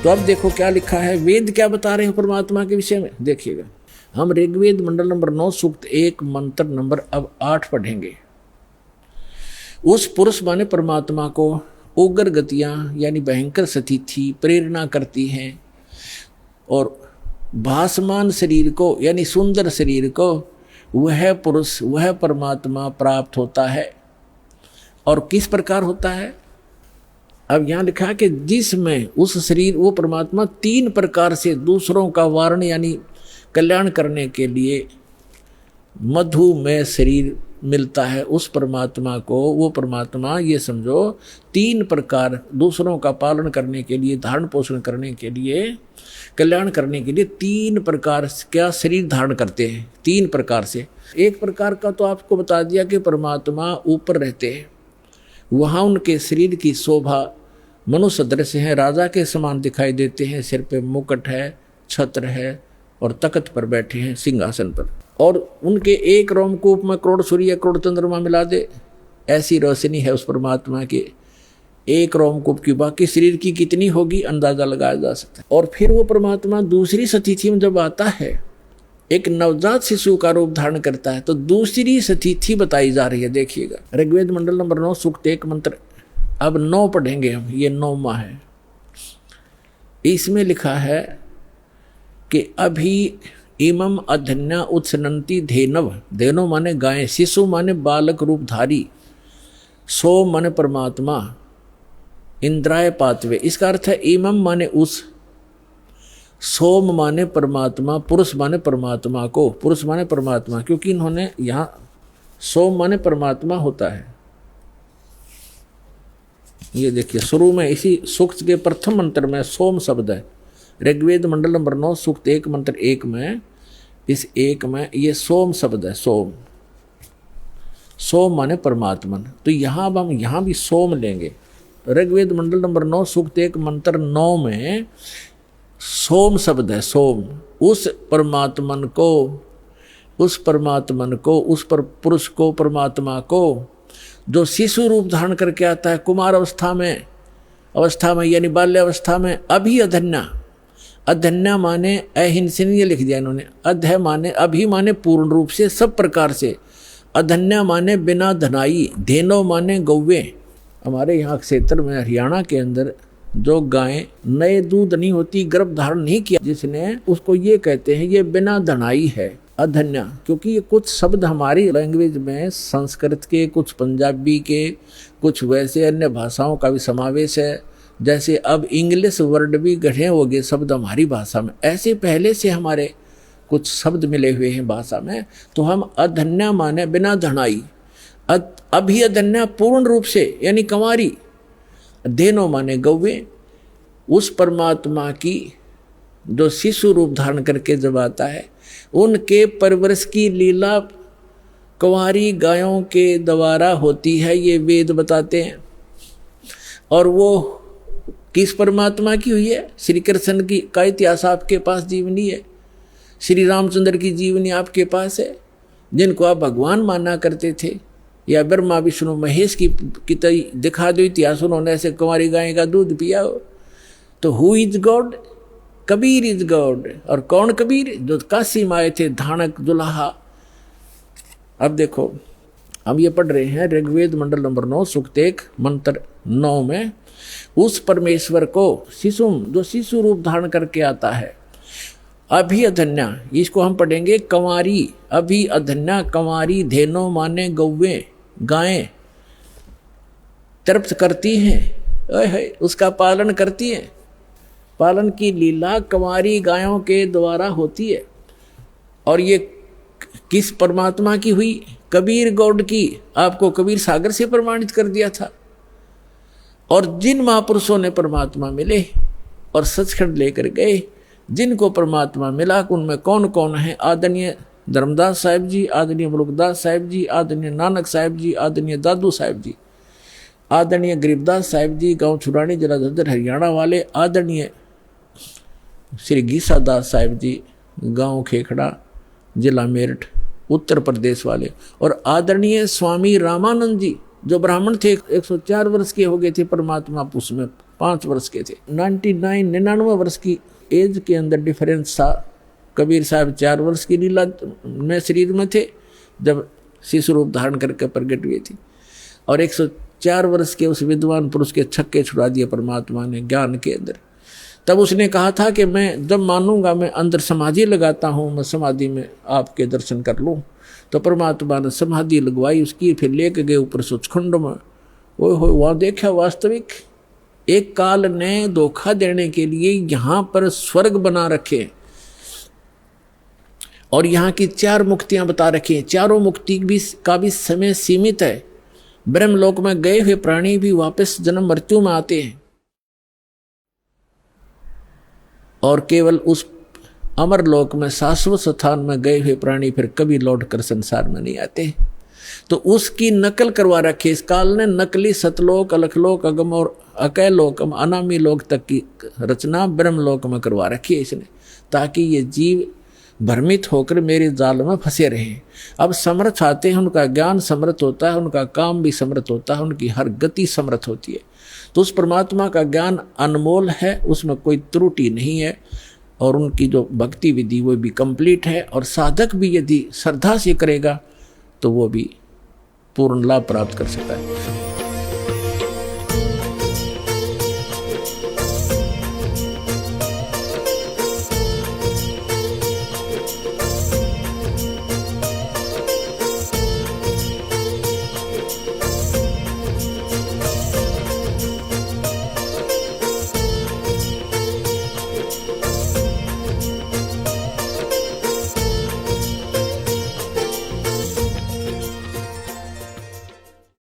तो अब देखो क्या लिखा है, वेद क्या बता रहे हैं परमात्मा के विषय में, देखिएगा। हम ऋग्वेद मंडल नंबर 9 सूक्त 1 मंत्र नंबर अब 8 पढ़ेंगे। उस पुरुष माने परमात्मा को उग्र गतियां यानी भयंकर स्थिति प्रेरणा करती हैं और भासमान शरीर को यानी सुंदर शरीर को वह पुरुष वह परमात्मा प्राप्त होता है। और किस प्रकार होता है, अब यहाँ लिखा है कि जिसमें उस शरीर वो परमात्मा 3 प्रकार से दूसरों का वारण यानी कल्याण करने के लिए मधुमेह शरीर मिलता है। उस परमात्मा को वो परमात्मा ये समझो 3 प्रकार दूसरों का पालन करने के लिए, धारण पोषण करने के लिए, कल्याण करने के लिए 3 प्रकार क्या शरीर धारण करते हैं। 3 प्रकार से, एक प्रकार का तो आपको बता दिया कि परमात्मा ऊपर रहते हैं, वहाँ उनके शरीर की शोभा मनुष्य दृश्य है, राजा के समान दिखाई देते हैं, सिर पे मुकुट है, छत्र है और तख्त पर बैठे हैं सिंहासन पर, और उनके एक रोमकूप में करोड़ सूर्य करोड़ चंद्रमा मिला दे ऐसी रोशनी है उस परमात्मा के एक रोमकूप की। बाकी शरीर की कितनी होगी अंदाजा लगाया जा सकता है। और फिर वो परमात्मा दूसरी स्थिति में जब आता है, एक नवजात शिशु का रूप धारण करता है, तो दूसरी स्थिति बताई जा रही है। देखिएगा ऋग्वेद मंडल नंबर 9 सूक्त 1 मंत्र अब 9 पढ़ेंगे हम, ये 9वां है। इसमें लिखा है कि अभी इमम अधन्या उत्सनंती धेनव, धेनो माने गाय, शिशु माने बालक रूपधारी, सोम माने परमात्मा, इंद्राय पातवे। इसका अर्थ है इमम माने उस, सोम माने परमात्मा, पुरुष माने परमात्मा को, पुरुष माने परमात्मा, क्योंकि इन्होंने यहाँ सोम माने परमात्मा होता है। ये देखिए शुरू में इसी सूक्त के प्रथम मंत्र में सोम शब्द है। ऋग्वेद मंडल नंबर 9 सूक्त 1 मंत्र 1 में, इस 1 में ये सोम शब्द है। सोम, सोम माने परमात्मन। तो यहाँ अब हम यहाँ भी सोम लेंगे। ऋग्वेद मंडल नंबर 9 सूक्त 1 मंत्र 9 में सोम शब्द है। सोम, उस परमात्मन को, उस परमात्मन को, उस पर पुरुष को, परमात्मा को जो शिशु रूप धारण करके आता है कुमार अवस्था में यानी बाल्य अवस्था में। अभी अधन्या, अधन्या माने अहिंसन, ये लिख दिया इन्होंने। अध माने अभी माने पूर्ण रूप से, सब प्रकार से। अधन्या माने बिना धनाई, धेनो माने गौवे। हमारे यहाँ क्षेत्र में हरियाणा के अंदर जो गायें नए दूध नहीं होती, गर्भ धारण नहीं किया जिसने, उसको ये कहते हैं ये बिना धनाई है अधन्या। क्योंकि ये कुछ शब्द हमारी लैंग्वेज में संस्कृत के, कुछ पंजाबी के, कुछ वैसे अन्य भाषाओं का भी समावेश है। जैसे अब इंग्लिश वर्ड भी गढ़े हो गए शब्द हमारी भाषा में, ऐसे पहले से हमारे कुछ शब्द मिले हुए हैं भाषा में। तो हम अधन्या माने बिना धनाई, अभी अधन्या पूर्ण रूप से यानी कंवारी, धेनो माने गौवे। उस परमात्मा की जो शिशु रूप धारण करके जब आता है, उनके परवरिश की लीला कंवारी गायों के द्वारा होती है, ये वेद बताते हैं। और वो किस परमात्मा की हुई है? श्री कृष्ण की का इतिहास आपके पास जीवनी है, श्री रामचंद्र की जीवनी आपके पास है, जिनको आप भगवान माना करते थे, या ब्रह्मा विष्णु महेश की दिखा दो इतिहास, उन्होंने ऐसे कुंवारी गाय का दूध पिया हो। तो who is God? Kabir is God. और कौन कबीर? जो काशी में आए थे, धानक दुल्हा। अब देखो हम ये पढ़ रहे हैं ऋग्वेद मंडल नंबर 9 सूक्त 1 मंत्र 9 में, उस परमेश्वर को शिशु, जो शिशु रूप धारण करके आता है, अभी अधन्या, इसको हम पढ़ेंगे कंवारी। अभी अधन्या कंवारी, धेनो माने गौवे, गायें तृप्त करती हैं, उसका पालन करती हैं। पालन की लीला कंवारी गायों के द्वारा होती है। और ये किस परमात्मा की हुई? कबीर गौड की। आपको कबीर सागर से प्रमाणित कर दिया था। और जिन महापुरुषों ने परमात्मा मिले और सचखंड लेकर गए, जिनको परमात्मा मिला, उनमें कौन कौन है? आदरणीय धर्मदास साहिब जी, आदरणीय मुलुकदास साहिब जी, आदरणीय नानक साहिब जी, आदरणीय दादू साहिब जी, आदरणीय गरीबदास साहिब जी, गांव छुरानी जिला धद्दर हरियाणा वाले, आदरणीय श्री गीसा दास साहिब जी, गांव खेखड़ा जिला मेरठ उत्तर प्रदेश वाले, और आदरणीय स्वामी रामानंद जी जो ब्राह्मण थे, 104 वर्ष के हो गए थे परमात्मा पुष में 5 वर्ष के थे। 99 वर्ष की एज के अंदर डिफरेंस था। कबीर साहब 4 वर्ष की लीला में शरीर में थे जब शिशु रूप धारण करके प्रकट हुए थे, और 104 वर्ष के उस विद्वान पुरुष के छक्के छुड़ा दिए परमात्मा ने ज्ञान के अंदर। तब उसने कहा था कि मैं जब मानूंगा, मैं अंदर समाधि लगाता हूँ, मैं समाधि में आपके दर्शन कर लूँ। तो परमात्मा ने समाधि लगवाई उसकी, फिर लेके गए ऊपर सचखंड में। वो वहाँ देखा वास्तविक एक काल ने धोखा देने के लिए यहाँ पर स्वर्ग बना रखे और यहाँ की 4 मुक्तियां बता रखी हैं। चारों मुक्ति का भी समय सीमित है। ब्रह्मलोक में गए हुए प्राणी भी वापस जन्म मृत्यु में आते हैं और केवल उस अमरलोक में शाश्वत स्थान में गए हुए प्राणी फिर कभी लौट कर संसार में नहीं आते। तो उसकी नकल करवा रखी इस काल ने। नकली सतलोक, अलखलोक, अगम और अकय लोक, अनामी लोक तक की रचना ब्रह्मलोक में करवा रखी है इसने, ताकि ये जीव भ्रमित होकर मेरे जाल में फंसे रहे। अब समर्थ आते हैं, उनका ज्ञान समर्थ होता है, उनका काम भी समर्थ होता है, उनकी हर गति समर्थ होती है। तो उस परमात्मा का ज्ञान अनमोल है, उसमें कोई त्रुटि नहीं है, और उनकी जो भक्ति विधि वो भी कंप्लीट है। और साधक भी यदि श्रद्धा से करेगा तो वो भी पूर्ण लाभ प्राप्त कर सकता है।